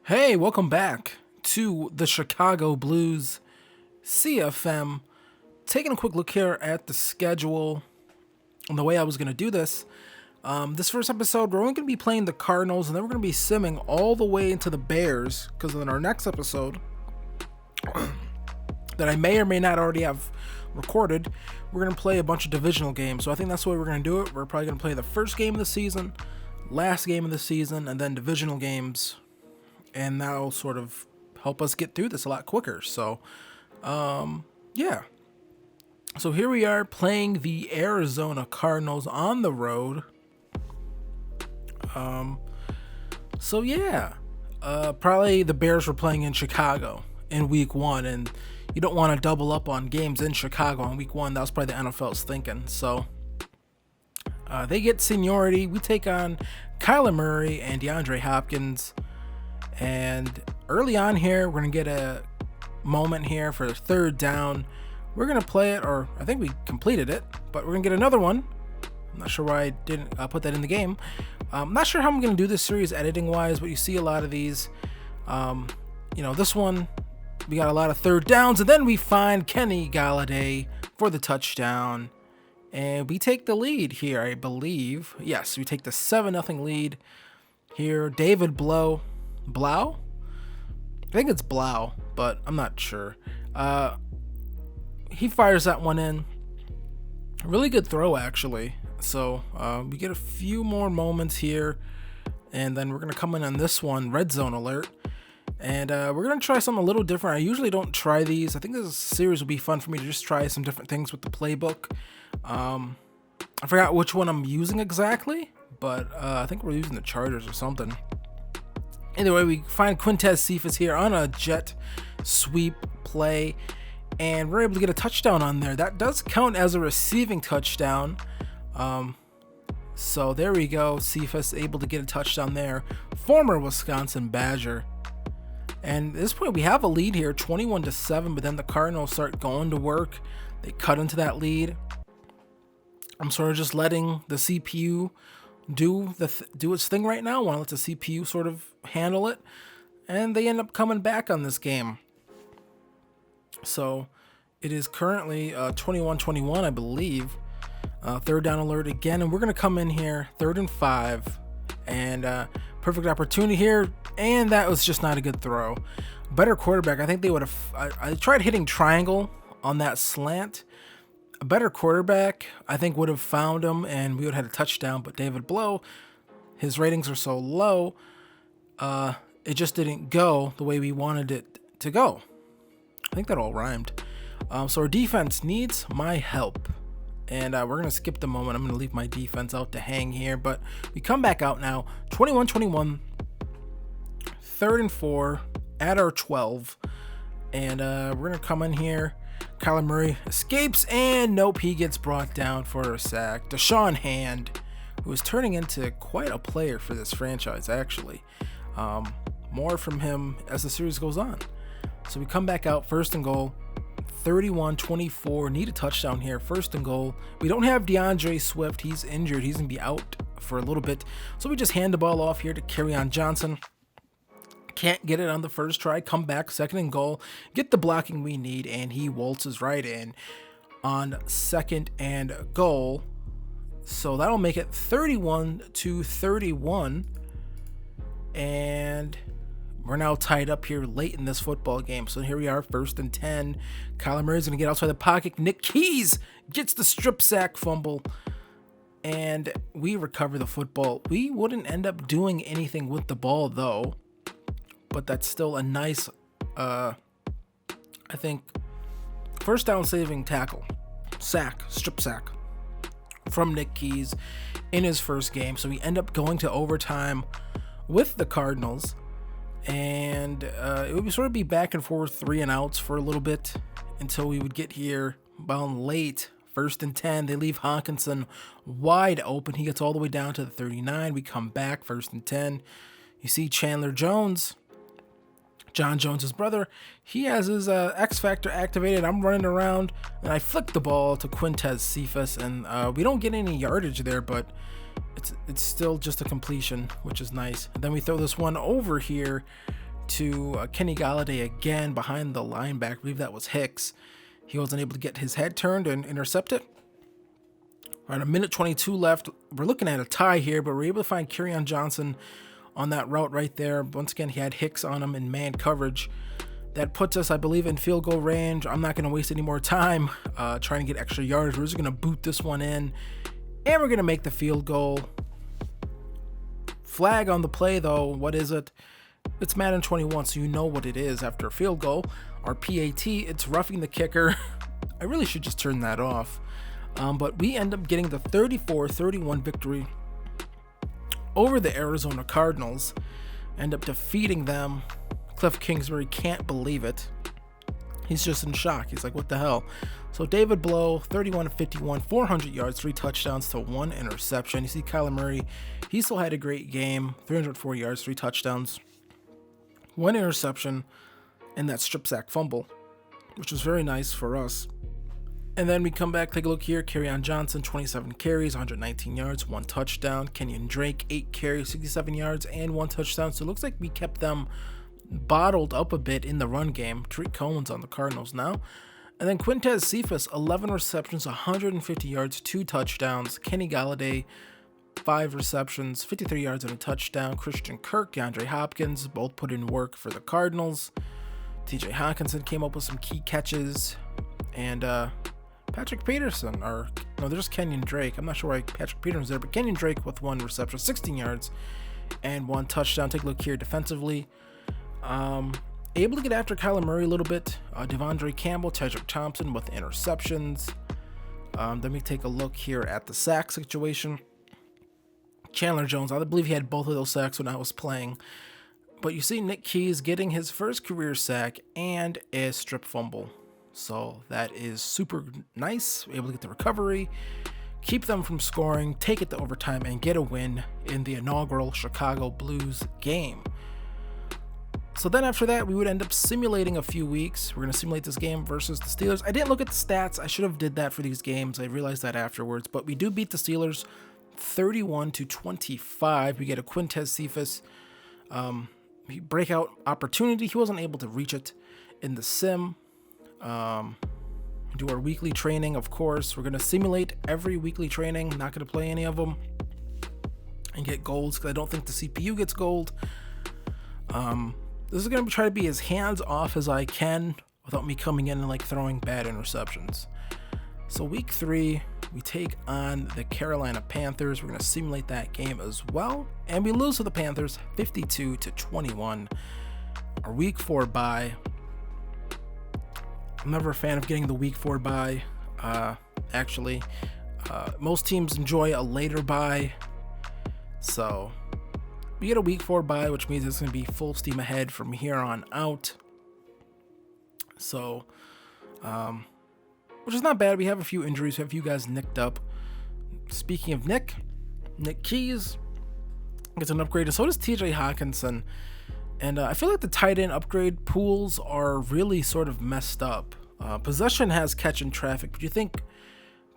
Hey, welcome back to the Chicago Blues CFM. Taking a quick look here at the schedule and the way I was going to do this. This first episode, we're only going to be playing the Cardinals, and then we're going to be simming all the way into the Bears, because in our next episode, that I may or may not already have recorded, we're going to play a bunch of divisional games. So I think that's the way we're going to do it. We're probably going to play the first game of the season, last game of the season, and then divisional games. And that'll sort of help us get through this a lot quicker. So, yeah. So here we are playing the Arizona Cardinals on the road. So yeah. Probably the Bears were playing in Chicago in week 1. And you don't want to double up on games in Chicago in week 1. That was probably the NFL's thinking. So they get seniority. We take on Kyler Murray and DeAndre Hopkins. And early on here, we're going to get a moment here for the third down. We're going to play it, or I think we completed it, but we're going to get another one. I'm not sure why I didn't put that in the game. I'm not sure how I'm going to do this series editing-wise, but you see a lot of these. This one, we got a lot of third downs, and then we find Kenny Galladay for the touchdown. And we take the lead here, I believe. Yes, we take the 7-0 lead here. David Blau? I think it's Blau, but I'm not sure. He fires that one in. Really good throw, actually. So we get a few more moments here, and then we're going to come in on this one, red zone alert. And we're going to try something a little different. I usually don't try these. I think this series will be fun for me to just try some different things with the playbook. I forgot which one I'm using exactly, but I think we're using the Chargers or something. Anyway, we find Quintez Cephas here on a jet sweep play, and we're able to get a touchdown on there. That does count as a receiving touchdown. So there we go. Cephas able to get a touchdown there. Former Wisconsin Badger. And at this point, we have a lead here, 21-7, but then the Cardinals start going to work. They cut into that lead. I'm sort of just letting the CPU do its thing right now. I want to let the CPU sort of handle it, and they end up coming back on this game. So it is currently 21-21, I believe. Third down alert again, and we're going to come in here 3rd and 5, and perfect opportunity here, and that was just not a good throw. Better quarterback, I think they would have. I tried hitting triangle on that slant. A better quarterback, I think, would have found him, and we would have had a touchdown. But David Blau, his ratings are so low, it just didn't go the way we wanted it to go. I think that all rhymed. So our defense needs my help, and we're going to skip the moment. I'm going to leave my defense out to hang here, but we come back out now, 21-21, 3rd and 4 at our 12, and we're going to come in here. Kyler Murray escapes, and nope, he gets brought down for a sack. Deshaun Hand, who is turning into quite a player for this franchise, actually. More from him as the series goes on. So we come back out, 1st and goal, 31-24, need a touchdown here, 1st and goal. We don't have DeAndre Swift, he's injured, he's going to be out for a little bit. So we just hand the ball off here to Kerryon Johnson. Can't get it on the first try, come back, 2nd and goal, get the blocking we need, and he waltzes right in on 2nd and goal. So that'll make it 31-31, and we're now tied up here late in this football game. So here we are, 1st and 10. Kyler Murray's going to get outside the pocket. Nick Keys gets the strip sack fumble, and we recover the football. We wouldn't end up doing anything with the ball, though. But that's still a nice, I think, 1st down saving tackle, strip sack from Nick Keys in his first game. So we end up going to overtime with the Cardinals, and it would sort of be back and forth 3 and outs for a little bit until we would get here about late. 1st and 10, they leave Hawkinson wide open. He gets all the way down to the 39. We come back, 1st and 10. You see Chandler Jones, John Jones' brother, he has his X Factor activated. I'm running around, and I flick the ball to Quintez Cephas, and we don't get any yardage there, but it's still just a completion, which is nice. And then we throw this one over here to Kenny Golladay again behind the linebacker. I believe that was Hicks. He wasn't able to get his head turned and intercept it. All right, a minute 22 left. We're looking at a tie here, but we're able to find Kerryon Johnson on that route right there. Once again, he had Hicks on him in man coverage. That puts us, I believe, in field goal range. I'm not going to waste any more time trying to get extra yards. We're just going to boot this one in, and we're going to make the field goal. Flag on the play, though. What is it? It's Madden 21, so you know what it is after a field goal. Our PAT, it's roughing the kicker. I really should just turn that off. But we end up getting the 34-31 victory over the Arizona Cardinals. End up defeating them. Cliff Kingsbury can't believe it. He's just in shock. He's like, what the hell? So David Blow, 31-51, 400 yards, 3 touchdowns to 1 interception. You see Kyler Murray, he still had a great game. 304 yards, 3 touchdowns, 1 interception, and that strip sack fumble, which was very nice for us. And then we come back, take a look here. Kerryon Johnson, 27 carries, 119 yards, 1 touchdown. Kenyon Drake, 8 carries, 67 yards, and 1 touchdown. So it looks like we kept them bottled up a bit in the run game. Tariq Cohen's on the Cardinals now. And then Quintez Cephas, 11 receptions, 150 yards, 2 touchdowns. Kenny Golladay, 5 receptions, 53 yards and a touchdown. Christian Kirk, DeAndre Hopkins, both put in work for the Cardinals. TJ Hawkinson came up with some key catches. And Patrick Peterson, or no, there's Kenyon Drake. I'm not sure why Patrick Peterson's there, but Kenyon Drake with 1 reception, 16 yards, and 1 touchdown. Take a look here defensively. Able to get after Kyler Murray a little bit. Devondre Campbell, Tedrick Thompson with interceptions. Then we take a look here at the sack situation. Chandler Jones, I believe he had both of those sacks when I was playing. But you see Nick Keys getting his first career sack and a strip fumble. So that is super nice. Able to get the recovery, keep them from scoring, take it to overtime, and get a win in the inaugural Chicago Blues game. So then after that, we would end up simulating a few weeks. We're going to simulate this game versus the Steelers. I didn't look at the stats. I should have did that for these games. I realized that afterwards. But we do beat the Steelers 31-25. We get a Quintez Cephas breakout opportunity. He wasn't able to reach it in the sim. Do our weekly training, of course. We're going to simulate every weekly training. Not going to play any of them and get golds because I don't think the CPU gets gold. This is going to try to be as hands off as I can without me coming in and like throwing bad interceptions. So week 3, we take on the Carolina Panthers. We're going to simulate that game as well. And we lose to the Panthers 52-21. Our week 4 bye. I'm never a fan of getting the week 4 bye. Actually, most teams enjoy a later bye. So we get a week 4 bye, which means it's going to be full steam ahead from here on out. So, which is not bad. We have a few injuries. We have a few guys nicked up. Speaking of Nick Keys gets an upgrade, and so does TJ Hawkinson. And I feel like the tight end upgrade pools are really sort of messed up. Possession has catch and traffic, but you think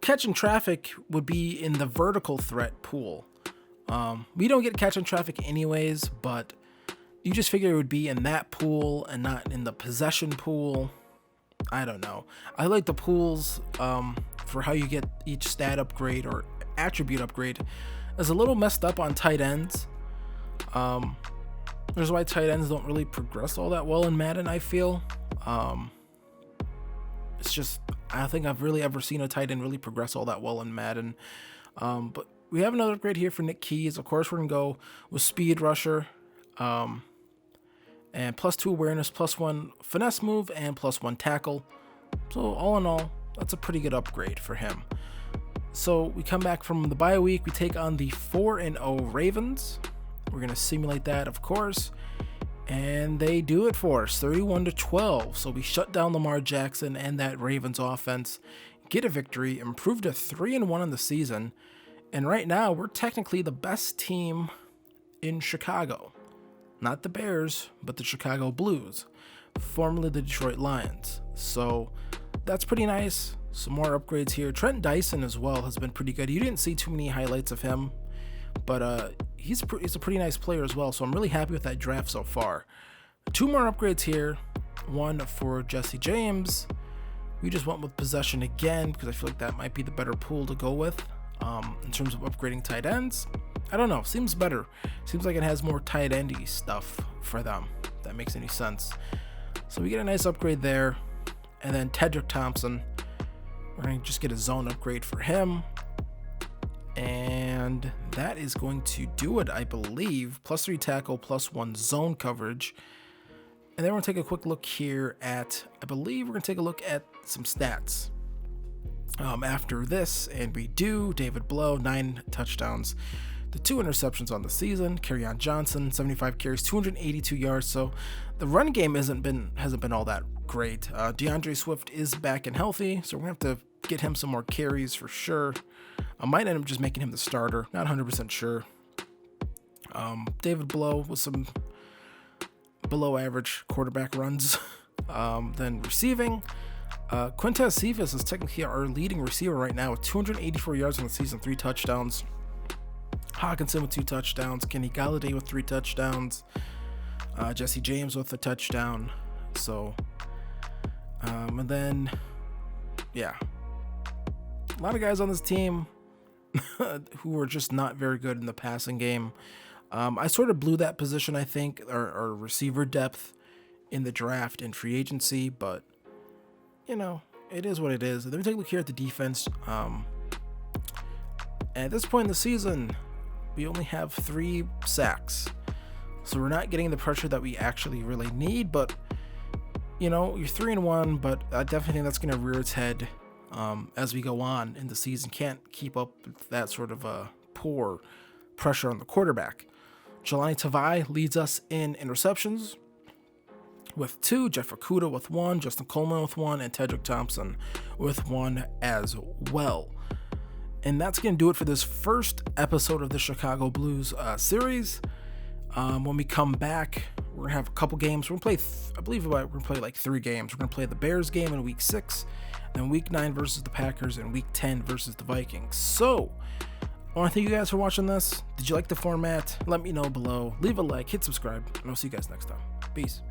catch and traffic would be in the vertical threat pool. We don't get catch and traffic anyways, but you just figure it would be in that pool and not in the possession pool. I don't know. I like the pools for how you get each stat upgrade or attribute upgrade. It's a little messed up on tight ends. There's why tight ends don't really progress all that well in Madden, I feel. It's just, I don't think I've really ever seen a tight end really progress all that well in Madden. But we have another upgrade here for Nick Keys. Of course, we're going to go with Speed Rusher. And +2 awareness, +1 finesse move, and +1 tackle. So all in all, that's a pretty good upgrade for him. So we come back from the bye week. We take on the 4-0 Ravens. We're going to simulate that, of course. And they do it for us, 31-12. So we shut down Lamar Jackson and that Ravens offense, get a victory, improve to 3-1 in the season. And right now, we're technically the best team in Chicago. Not the Bears, but the Chicago Blues, formerly the Detroit Lions. So that's pretty nice. Some more upgrades here. Trent Dyson as well has been pretty good. You didn't see too many highlights of him, but he's a pretty nice player as well. So I'm really happy with that draft so far. 2 more upgrades here. One for Jesse James. We just went with possession again because I feel like that might be the better pool to go with in terms of upgrading tight ends. I don't know, seems better. Seems like it has more tight endy stuff for them, if that makes any sense. So we get a nice upgrade there. And then Tedrick Thompson, we're going to just get a zone upgrade for him. And that is going to do it, I believe. +3 tackle, +1 zone coverage. And then we're going to take a quick look here at, I believe we're going to take a look at some stats after this. And we do. David Blow, 9 touchdowns. The 2 interceptions on the season. Kerryon Johnson, 75 carries, 282 yards. So the run game hasn't been all that great. DeAndre Swift is back and healthy, so we're gonna have to get him some more carries for sure. I might end up just making him the starter. Not 100% sure. David Blow with some below average quarterback runs. Then receiving. Quintez Cephas is technically our leading receiver right now with 284 yards on the season, 3 touchdowns. Hawkinson with 2 touchdowns. Kenny Galladay with 3 touchdowns. Jesse James with a touchdown. So, and then, yeah, a lot of guys on this team who are just not very good in the passing game. I sort of blew that position, I think, our receiver depth in the draft and free agency, but, you know, it is what it is. Let me take a look here at the defense. At this point in the season, we only have 3 sacks. So we're not getting the pressure that we actually really need, but, you know, you're 3-1, but I definitely think that's going to rear its head as we go on in the season. Can't keep up with that sort of poor pressure on the quarterback. Jelani Tavai leads us in interceptions with 2, Jeff Okudah with 1, Justin Coleman with 1, and Tedrick Thompson with 1 as well. And that's going to do it for this first episode of the Chicago Blues series. When we come back, we're going to have a couple games. We're going to play, I believe we're going to play like 3 games. We're going to play the Bears game in week 6, then week 9 versus the Packers, and week 10 versus the Vikings. So, I want to thank you guys for watching this. Did you like the format? Let me know below. Leave a like, hit subscribe, and I'll see you guys next time. Peace.